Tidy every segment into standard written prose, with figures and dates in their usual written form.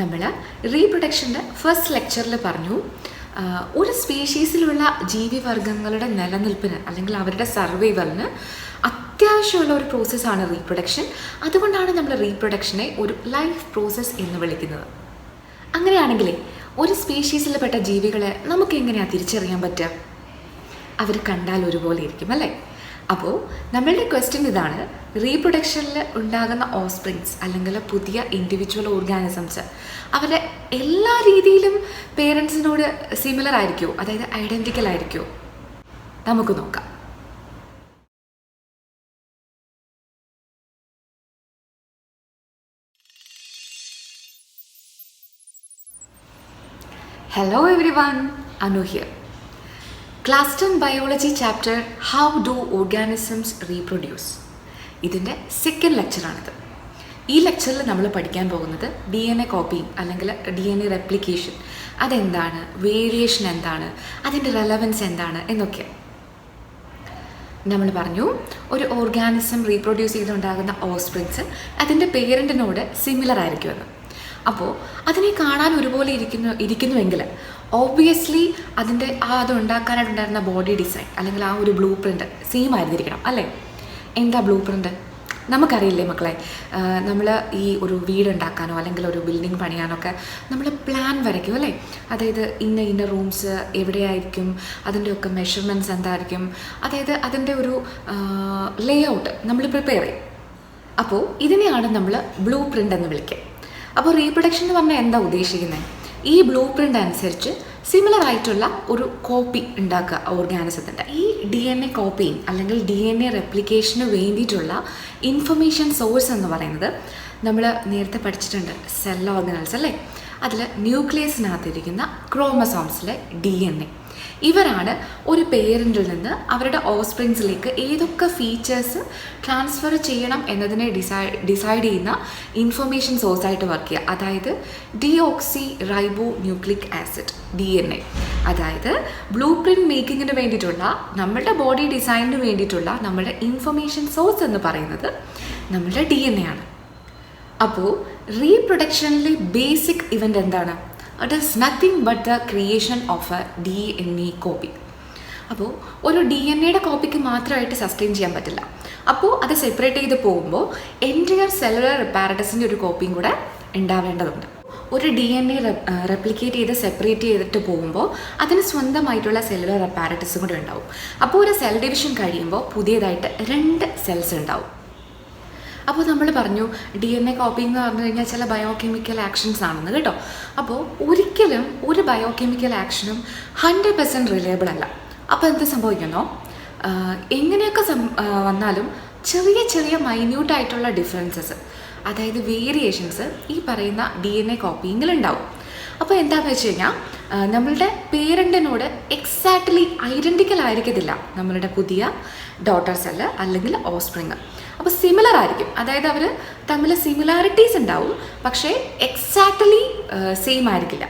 നമ്മൾ റീപ്രൊഡക്ഷൻ്റെ ഫസ്റ്റ് ലെക്ചറിൽ പറഞ്ഞു ഒരു സ്പീഷീസിലുള്ള ജീവിവർഗങ്ങളുടെ നിലനിൽപ്പിന് അല്ലെങ്കിൽ അവരുടെ സർവൈവലിന് അത്യാവശ്യമുള്ള ഒരു പ്രോസസ്സാണ് റീപ്രൊഡക്ഷൻ. അതുകൊണ്ടാണ് നമ്മൾ റീപ്രൊഡക്ഷനെ ഒരു ലൈഫ് പ്രോസസ്സ് എന്ന് വിളിക്കുന്നത്. അങ്ങനെയാണെങ്കിലേ ഒരു സ്പീഷീസിൽപ്പെട്ട ജീവികളെ നമുക്ക് എങ്ങനെയാണ് തിരിച്ചറിയാൻ പറ്റുക? അവർ കണ്ടാൽ ഒരുപോലെ ഇരിക്കും അല്ലേ? അപ്പോൾ നമ്മളുടെ ക്വസ്റ്റ്യൻ ഇതാണ്: റീപ്രൊഡക്ഷനിൽ ഉണ്ടാകുന്ന ഓസ്പ്രിങ്സ് അല്ലെങ്കിൽ പുതിയ ഇൻഡിവിജ്വൽ ഓർഗാനിസംസ് അവരുടെ എല്ലാ രീതിയിലും പേരൻസിനോട് സിമിലർ ആയിരിക്കുമോ, അതായത് ഐഡൻറ്റിക്കൽ ആയിരിക്കുമോ? നമുക്ക് നോക്കാം. Hello everyone, Anu here. Class 10 Biology chapter How Do Organisms Reproduce? ഇതിൻ്റെ സെക്കൻഡ് ലെക്ചറാണിത്. ഈ ലെക്ചറിൽ നമ്മൾ പഠിക്കാൻ പോകുന്നത് DNA കോപ്പിങ് അല്ലെങ്കിൽ DNA റെപ്ലിക്കേഷൻ അതെന്താണ്, വേരിയേഷൻ എന്താണ്, അതിൻ്റെ റെലവൻസ് എന്താണ് എന്നൊക്കെ. നമ്മൾ പറഞ്ഞു ഒരു ഓർഗാനിസം റീപ്രൊഡ്യൂസ് ചെയ്തുണ്ടാകുന്ന ഓസ്പ്രിങ്സ് അതിൻ്റെ പേരൻറ്റിനോട് സിമിലർ ആയിരിക്കുമെന്ന്. അപ്പോൾ അതിനെ കാണാൻ ഒരുപോലെ ഇരിക്കുന്നുവെങ്കിൽ ഓബ്വിയസ്ലി അത് ഉണ്ടാക്കാനായിട്ടുണ്ടായിരുന്ന ബോഡി ഡിസൈൻ അല്ലെങ്കിൽ ആ ഒരു ബ്ലൂ പ്രിൻ്റ് സെയിം ആയിരുന്നിരിക്കണം അല്ലേ? എന്താ ബ്ലൂ പ്രിൻ്റ്? നമുക്കറിയില്ലേ മക്കളെ, നമ്മൾ ഈ ഒരു വീടുണ്ടാക്കാനോ അല്ലെങ്കിൽ ഒരു ബിൽഡിംഗ് പണിയാനൊക്കെ നമ്മൾ പ്ലാൻ വരയ്ക്കും അല്ലേ? അതായത് ഇന്ന റൂംസ് എവിടെയായിരിക്കും, അതിൻ്റെയൊക്കെ മെഷർമെൻറ്റ്സ് എന്തായിരിക്കും, അതായത് അതിൻ്റെ ഒരു ലേ ഔട്ട് നമ്മൾ പ്രിപ്പയർ ചെയ്യും. അപ്പോൾ ഇതിനെയാണ് നമ്മൾ ബ്ലൂ പ്രിൻ്റ് എന്ന് വിളിക്കുക. അപ്പോൾ റീപ്രൊഡക്ഷൻ എന്ന് പറഞ്ഞാൽ എന്താ ഉദ്ദേശിക്കുന്നത്? ഈ ബ്ലൂ പ്രിൻ്റ് അനുസരിച്ച് സിമിലർ ആയിട്ടുള്ള ഒരു കോപ്പി ഉണ്ടാക്കുക ഓർഗാനിസത്തിൻ്റെ. ഈ DNA കോപ്പിയിങ് അല്ലെങ്കിൽ DNA റെപ്ലിക്കേഷന് വേണ്ടിയിട്ടുള്ള ഇൻഫർമേഷൻ സോഴ്സ് എന്ന് പറയുന്നത് നമ്മൾ നേരത്തെ പഠിച്ചിട്ടുണ്ട്, സെൽ ഓർഗനൽസ് അല്ലേ? അതിൽ ന്യൂക്ലിയസിനകത്തിരിക്കുന്ന ക്രോമസോംസിലെ DNA. ഇവരാണ് ഒരു പേരൻറ്റിൽ നിന്ന് അവരുടെ ഓസ്പ്രിങ്സിലേക്ക് ഏതൊക്കെ ഫീച്ചേഴ്സ് ട്രാൻസ്ഫർ ചെയ്യണം എന്നതിനെ ഡിസൈഡ് ചെയ്യുന്ന ഇൻഫർമേഷൻ സോഴ്സായിട്ട് വർക്ക് ചെയ്യുക. അതായത് ഡിയോക്സി റൈബോ ന്യൂക്ലിക് ആസിഡ് DNA. അതായത് ബ്ലൂ പ്രിൻ്റ് മേക്കിങ്ങിന് വേണ്ടിയിട്ടുള്ള നമ്മളുടെ ബോഡി ഡിസൈനിന് വേണ്ടിയിട്ടുള്ള നമ്മളുടെ ഇൻഫർമേഷൻ സോഴ്സ് എന്ന് പറയുന്നത് നമ്മളുടെ DNA ആണ്. അപ്പോൾ റീപ്രൊഡക്ഷനിലെ ബേസിക് ഇവൻ്റ് എന്താണ്? It is nothing but the creation of a DNA copy. അപ്പോൾ ഒരു DNA കോപ്പിക്ക് മാത്രമായിട്ട് സസ്റ്റെയിൻ ചെയ്യാൻ പറ്റില്ല. അപ്പോൾ അത് സെപ്പറേറ്റ് ചെയ്ത് പോകുമ്പോൾ എൻറ്റയർ സെല്ലുലർ അപ്പാരറ്റസിൻ്റെ ഒരു കോപ്പിയും കൂടെ ഉണ്ടാവേണ്ടതുണ്ട്. ഒരു DNA റെപ്ലിക്കേറ്റ് ചെയ്ത് സെപ്പറേറ്റ് ചെയ്തിട്ട് പോകുമ്പോൾ അതിന് സ്വന്തമായിട്ടുള്ള സെല്ലുലർ അപ്പാരറ്റസും കൂടെ ഉണ്ടാവും. അപ്പോൾ ഒരു സെൽ ഡിവിഷൻ കഴിയുമ്പോൾ പുതിയതായിട്ട് 2 സെൽസ് ഉണ്ടാവും. അപ്പോൾ നമ്മൾ പറഞ്ഞു DNA കോപ്പിംഗ് എന്ന് പറഞ്ഞു കഴിഞ്ഞാൽ ചില ബയോകെമിക്കൽ ആക്ഷൻസ് ആണെന്ന് കേട്ടോ. അപ്പോൾ ഒരിക്കലും ഒരു ബയോകെമിക്കൽ ആക്ഷനും 100% റിലയബിൾ അല്ല. അപ്പോൾ എന്ത് സംഭവിക്കുന്നോ, എങ്ങനെയൊക്കെ വന്നാലും ചെറിയ ചെറിയ മൈന്യൂട്ടായിട്ടുള്ള ഡിഫറൻസസ്, അതായത് വേരിയേഷൻസ് ഈ പറയുന്ന DNA കോപ്പിങ്ങിലുണ്ടാവും. അപ്പോൾ എന്താണെന്ന് വെച്ച് കഴിഞ്ഞാൽ നമ്മളുടെ പേരൻറ്റിനോട് എക്സാക്ട്ലി ഐഡൻറ്റിക്കൽ ആയിരിക്കത്തില്ല നമ്മളുടെ പുതിയ ഡോട്ടർ സെല്ല് അല്ലെങ്കിൽ ഓസ്പ്രിങ്. അപ്പോൾ സിമിലർ ആയിരിക്കും, അതായത് അവർ തമ്മിൽ സിമിലാരിറ്റീസ് ഉണ്ടാവും, പക്ഷേ എക്സാക്ട്ലി സെയിം ആയിരിക്കില്ല.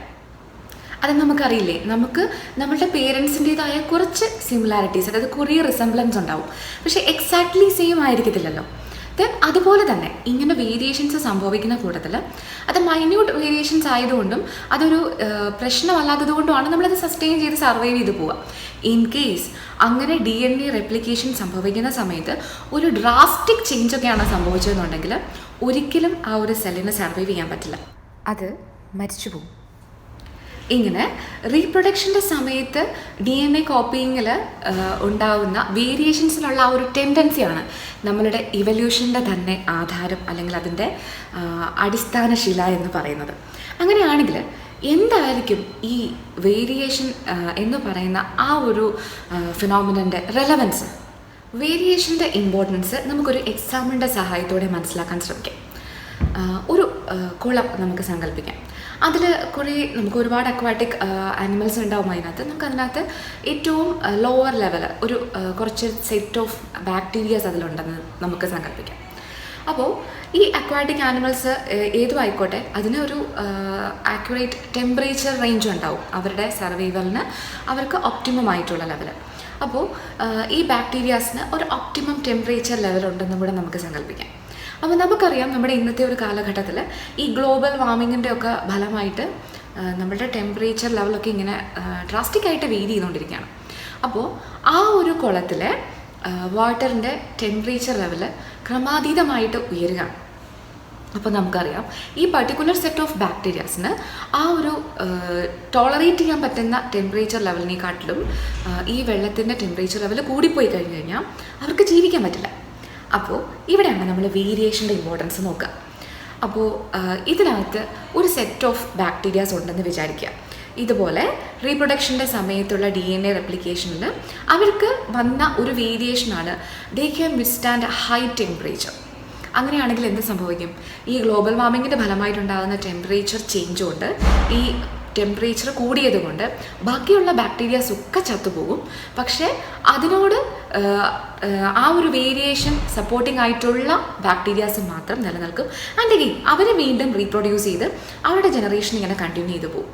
അത് നമുക്കറിയില്ലേ, നമുക്ക് നമ്മളുടെ പേരൻസിൻ്റേതായ കുറച്ച് സിമിലാരിറ്റീസ്, അതായത് കുറേ റിസംബ്ലൻസ് ഉണ്ടാവും, പക്ഷേ എക്സാക്ട്ലി സെയിം ആയിരിക്കത്തില്ലല്ലോ. ദെൻ അതുപോലെ തന്നെ ഇങ്ങനെ വേരിയേഷൻസ് സംഭവിക്കുന്ന കൂട്ടത്തിൽ അത് മൈന്യൂട്ട് വേരിയേഷൻസ് ആയതുകൊണ്ടും അതൊരു പ്രശ്നമല്ലാത്തത് കൊണ്ടുമാണ് നമ്മളത് സസ്റ്റെയിൻ ചെയ്ത് സർവൈവ് ചെയ്ത് പോവുക. ഇൻ കേസ് അങ്ങനെ DNA റെപ്ലിക്കേഷൻ സംഭവിക്കുന്ന സമയത്ത് ഒരു ഡ്രാസ്റ്റിക് ചേഞ്ചൊക്കെയാണ് സംഭവിച്ചതെന്നുണ്ടെങ്കിൽ ഒരിക്കലും ആ ഒരു സെല്ലിന് സർവൈവ് ചെയ്യാൻ പറ്റില്ല, അത് മരിച്ചു പോകും. ഇങ്ങനെ റീപ്രൊഡക്ഷൻ്റെ സമയത്ത് DNA കോപ്പിങ്ങിൽ ഉണ്ടാവുന്ന വേരിയേഷൻസിനുള്ള ആ ഒരു ടെൻഡൻസിയാണ് നമ്മളുടെ ഇവല്യൂഷൻ്റെ തന്നെ ആധാരം അല്ലെങ്കിൽ അതിൻ്റെ അടിസ്ഥാന ശില എന്ന് പറയുന്നത്. അങ്ങനെയാണെങ്കിൽ എന്തായിരിക്കും ഈ വേരിയേഷൻ എന്ന് പറയുന്ന ആ ഒരു ഫിനോമിനൻ്റെ റെലവൻസ്? വേരിയേഷൻ്റെ ഇമ്പോർട്ടൻസ് നമുക്കൊരു എക്സാമ്പിളിൻ്റെ സഹായത്തോടെ മനസ്സിലാക്കാൻ ശ്രമിക്കാം. ഒരു കുളം നമുക്ക് സങ്കല്പിക്കാം. അതിൽ നമുക്ക് ഒരുപാട് അക്വാട്ടിക് ആനിമൽസ് ഉണ്ടാവും. നമുക്കതിനകത്ത് ഏറ്റവും ലോവർ ലെവൽ ഒരു കുറച്ച് സെറ്റ് ഓഫ് ബാക്ടീരിയാസ് അതിലുണ്ടെന്ന് നമുക്ക് സങ്കല്പിക്കാം. അപ്പോൾ ഈ അക്വാട്ടിക് ആനിമൽസ് ഏതും ആയിക്കോട്ടെ, അതിന് ഒരു ആക്യുറേറ്റ് ടെമ്പറേച്ചർ റേഞ്ച് ഉണ്ടാവും അവരുടെ സർവൈവലിന്, അവർക്ക് ഒപ്റ്റിമം ആയിട്ടുള്ള ലെവൽ. അപ്പോൾ ഈ ബാക്ടീരിയാസിന് ഒരു ഒപ്റ്റിമം ടെമ്പറേച്ചർ ലെവൽ ഉണ്ടെന്നും കൂടെ നമുക്ക് സങ്കല്പിക്കാം. അപ്പോൾ നമുക്കറിയാം നമ്മുടെ ഇന്നത്തെ ഒരു കാലഘട്ടത്തിൽ ഈ ഗ്ലോബൽ വാർമിങ്ങിൻ്റെ ഒക്കെ ഫലമായിട്ട് നമ്മുടെ ടെമ്പറേച്ചർ ലെവലൊക്കെ ഇങ്ങനെ ഡ്രാസ്റ്റിക്കായിട്ട് വേരി ചെയ്തുകൊണ്ടിരിക്കുകയാണ്. അപ്പോൾ ആ ഒരു കുളത്തിലെ വാട്ടറിൻ്റെ ടെമ്പറേച്ചർ ലെവൽ ക്രമാതീതമായിട്ട് ഉയരുകയാണ്. അപ്പോൾ നമുക്കറിയാം ഈ പർട്ടിക്കുലർ സെറ്റ് ഓഫ് ബാക്ടീരിയാസിന് ആ ഒരു ടോളറേറ്റ് ചെയ്യാൻ പറ്റുന്ന ടെമ്പറേച്ചർ ലെവലിനെക്കാട്ടിലും ഈ വെള്ളത്തിൻ്റെ ടെമ്പറേച്ചർ ലെവൽ കൂടിപ്പോയി കഴിഞ്ഞ് കഴിഞ്ഞാൽ അവർക്ക് ജീവിക്കാൻ പറ്റില്ല. അപ്പോൾ ഇവിടെയാണ് നമ്മൾ വേരിയേഷൻ്റെ ഇമ്പോർട്ടൻസ് നോക്കുക. അപ്പോൾ ഇതിനകത്ത് ഒരു സെറ്റ് ഓഫ് ബാക്ടീരിയാസ് ഉണ്ടെന്ന് വിചാരിക്കുക. ഇതുപോലെ റീപ്രൊഡക്ഷൻ്റെ സമയത്തുള്ള DNA റെപ്ലിക്കേഷനിൽ അവർക്ക് വന്ന ഒരു വേരിയേഷനാണ് they can withstand high temperature. അങ്ങനെയാണെങ്കിൽ എന്ത് സംഭവിക്കും? ഈ ഗ്ലോബൽ വാർമിങ്ങിൻ്റെ ഫലമായിട്ടുണ്ടാകുന്ന ടെമ്പറേച്ചർ ചേഞ്ച് കൊണ്ട്, ഈ ടെമ്പറേച്ചർ കൂടിയത് കൊണ്ട് ബാക്കിയുള്ള ബാക്ടീരിയാസ് ഒക്കെ ചത്തുപോകും. പക്ഷേ അതിനോട് ആ ഒരു വേരിയേഷൻ സപ്പോർട്ടിംഗ് ആയിട്ടുള്ള ബാക്ടീരിയാസ് മാത്രം നിലനിൽക്കും. ആൻഡ് അഗെയിൻ അവർ വീണ്ടും റീപ്രൊഡ്യൂസ് ചെയ്ത് അവരുടെ ജനറേഷൻ ഇങ്ങനെ കണ്ടിന്യൂ ചെയ്തു പോകും.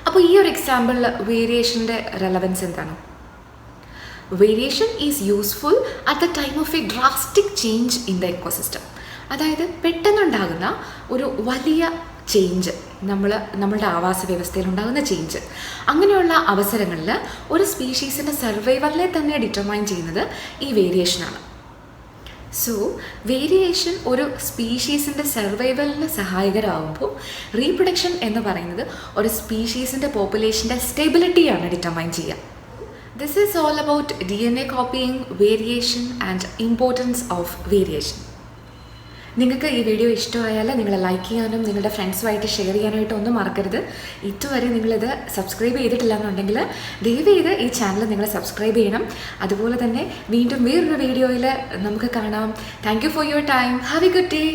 അപ്പോൾ ഈ ഒരു എക്സാമ്പിളിൽ വേരിയേഷൻ്റെ റെലവൻസ് എന്താണ്? Variation is useful at the time of A drastic change in the ecosystem. അതായത് പെട്ടെന്നുണ്ടാകുന്ന ഒരു വലിയ ചേഞ്ച്, നമ്മളുടെ ആവാസ വ്യവസ്ഥയിൽ ഉണ്ടാകുന്ന ചേഞ്ച്, അങ്ങനെയുള്ള അവസരങ്ങളിൽ ഒരു സ്പീഷീസിൻ്റെ സർവൈവലിനെ തന്നെ ഡിറ്റർമൈൻ ചെയ്യുന്നത് ഈ വേരിയേഷനാണ്. സോ വേരിയേഷൻ ഒരു സ്പീഷീസിൻ്റെ സർവൈവലിന് സഹായകരമാകുമ്പോൾ റീപ്രൊഡക്ഷൻ എന്ന് പറയുന്നത് ഒരു സ്പീഷീസിൻ്റെ പോപ്പുലേഷൻ്റെ സ്റ്റെബിലിറ്റിയാണ് ഡിറ്റർമൈൻ ചെയ്യുക. This is all about DNA copying, variation and importance of variation. നിങ്ങൾക്ക് ഈ വീഡിയോ ഇഷ്ടമായാൽ നിങ്ങൾ ലൈക്ക് ചെയ്യാനും നിങ്ങളുടെ ഫ്രണ്ട്സുമായിട്ട് ഷെയർ ചെയ്യാനായിട്ട് ഒന്നും മറക്കരുത്. ഇതുവരെ നിങ്ങളിത് സബ്സ്ക്രൈബ് ചെയ്തിട്ടില്ല എന്നുണ്ടെങ്കിൽ ദയവ് ചെയ്ത് ഈ ചാനൽ നിങ്ങൾ സബ്സ്ക്രൈബ് ചെയ്യണം. അതുപോലെ തന്നെ വീണ്ടും വേറൊരു വീഡിയോയിൽ നമുക്ക് കാണാം. Thank you for your time. Have A good day.